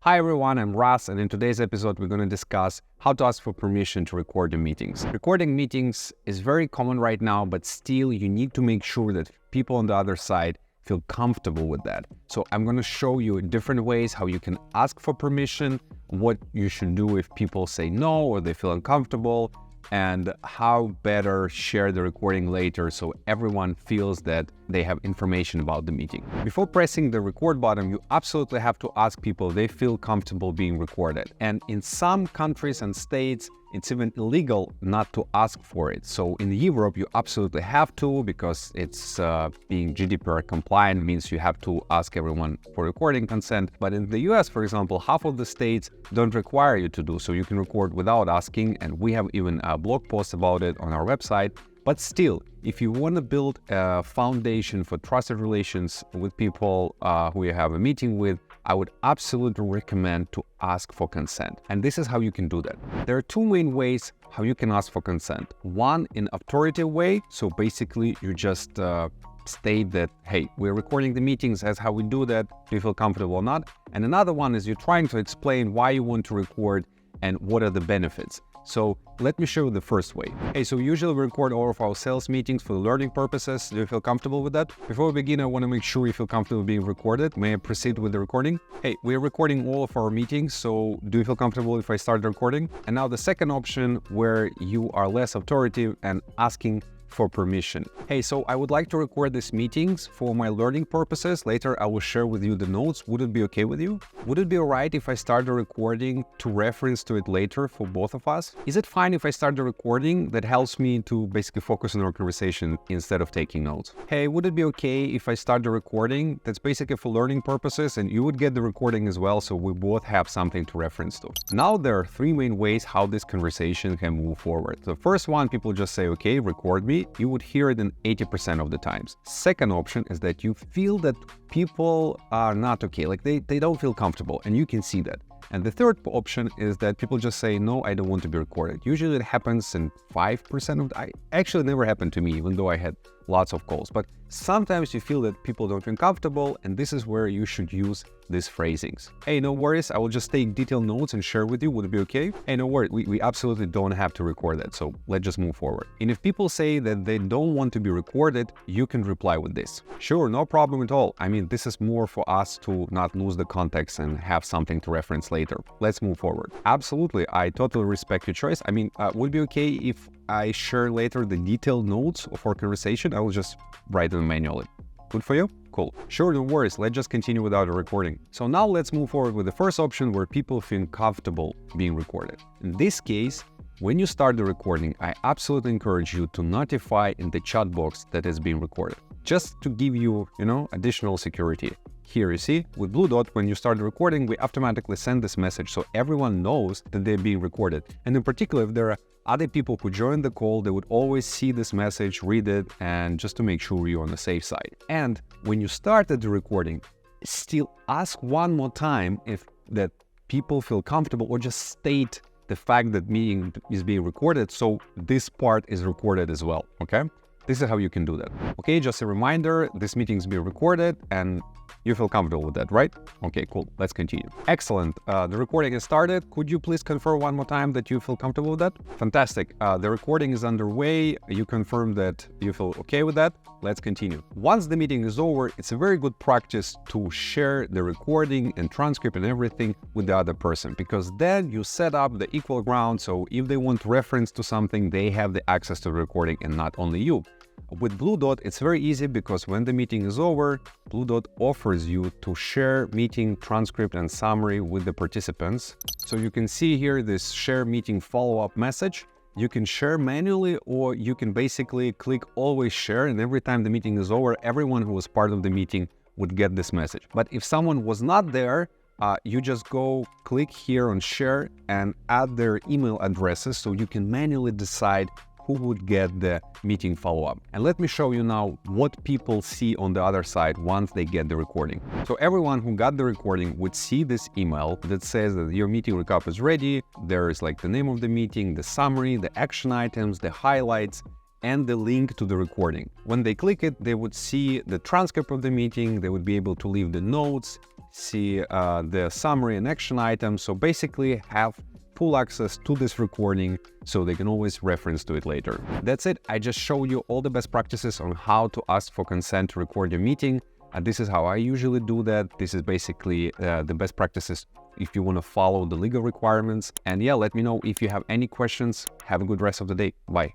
Hi everyone, I'm Ras, and in today's episode we're going to discuss how to ask for permission to record the meetings. Recording meetings is very common right now, but still you need to make sure that people on the other side feel comfortable with that. So I'm going to show you in different ways how you can ask for permission, what you should do if people say no or they feel uncomfortable, and how better share the recording later so everyone feels that they have information about the meeting. Before pressing the record button, you absolutely have to ask people if they feel comfortable being recorded. And in some countries and states, it's even illegal not to ask for it. So in Europe, you absolutely have to, because it's being GDPR compliant means you have to ask everyone for recording consent. But in the US, for example, half of the states don't require you to do so. You can record without asking, and we have even a blog post about it on our website. But still, if you want to build a foundation for trusted relations with people who you have a meeting with, I would absolutely recommend to ask for consent. And this is how you can do that. There are two main ways how you can ask for consent. One, in authoritative way. So basically you just state that, hey, we're recording the meetings, that's how we do that. Do you feel comfortable or not? And another one is you're trying to explain why you want to record and what are the benefits. So let me show you the first way. Hey, so usually we record all of our sales meetings for learning purposes. Do you feel comfortable with that? Before we begin, I want to make sure you feel comfortable being recorded. May I proceed with the recording? Hey, we're recording all of our meetings, so do you feel comfortable if I start the recording? And now the second option, where you are less authoritative and asking for permission. Hey, so I would like to record these meetings for my learning purposes. Later, I will share with you the notes. Would it be okay with you? Would it be all right if I start the recording to reference to it later for both of us? Is it fine if I start the recording that helps me to basically focus on our conversation instead of taking notes? Hey, would it be okay if I start the recording that's basically for learning purposes and you would get the recording as well, so we both have something to reference to? Now, there are three main ways how this conversation can move forward. The first one, people just say, okay, record me. You would hear it in 80% of the times. Second option is that you feel that people are not okay, like they don't feel comfortable, and you can see that. And the third option is that people just say, no, I don't want to be recorded. Usually it happens in 5% of the, actually never happened to me, even though I had lots of calls. But sometimes you feel that people don't feel comfortable, and this is where you should use these phrasings. Hey, no worries, I will just take detailed notes and share with you. Would it be okay? Hey, no worries, we absolutely don't have to record that, so let's just move forward. And if people say that they don't want to be recorded, you can reply with this. Sure, no problem at all. I mean, this is more for us to not lose the context and have something to reference later. Let's move forward. Absolutely, I totally respect your choice. I mean, would it be okay if I share later the detailed notes of our conversation? I will just write them manually. Good for you? Cool. Sure, no worries. Let's just continue without a recording. So now let's move forward with the first option, where people feel comfortable being recorded. In this case, when you start the recording, I absolutely encourage you to notify in the chat box that is being recorded, just to give you, additional security. Here you see, with Blue Dot, when you start the recording, we automatically send this message so everyone knows that they're being recorded. And in particular, if there are other people who join the call, they would always see this message, read it, and just to make sure you're on the safe side. And when you started the recording, still ask one more time if that people feel comfortable, or just state the fact that meeting is being recorded, so this part is recorded as well, okay? This is how you can do that. Okay, just a reminder, this meeting is being recorded and you feel comfortable with that, right? Okay, cool. Let's continue. Excellent. The recording is started. Could you please confirm one more time that you feel comfortable with that? Fantastic. The recording is underway. You confirm that you feel okay with that. Let's continue. Once the meeting is over, it's a very good practice to share the recording and transcript and everything with the other person, because then you set up the equal ground. So if they want reference to something, they have the access to the recording and not only you. With Blue Dot, it's very easy, because when the meeting is over, Blue Dot offers you to share meeting transcript and summary with the participants. So you can see here this share meeting follow-up message. You can share manually, or you can basically click always share, and every time the meeting is over, everyone who was part of the meeting would get this message. But if someone was not there, you just go click here on share and add their email addresses, so you can manually decide who would get the meeting follow-up. And let me show you now what people see on the other side once they get the recording. So everyone who got the recording would see this email that says that your meeting recap is ready. There is like the name of the meeting, the summary, the action items, the highlights, and the link to the recording. When they click it, they would see the transcript of the meeting. They would be able to leave the notes, see the summary and action items. So basically have full access to this recording so they can always reference to it later. That's it. I just showed you all the best practices on how to ask for consent to record your meeting. This is how I usually do that. This is basically the best practices if you want to follow the legal requirements. And yeah, let me know if you have any questions. Have a good rest of the day. Bye.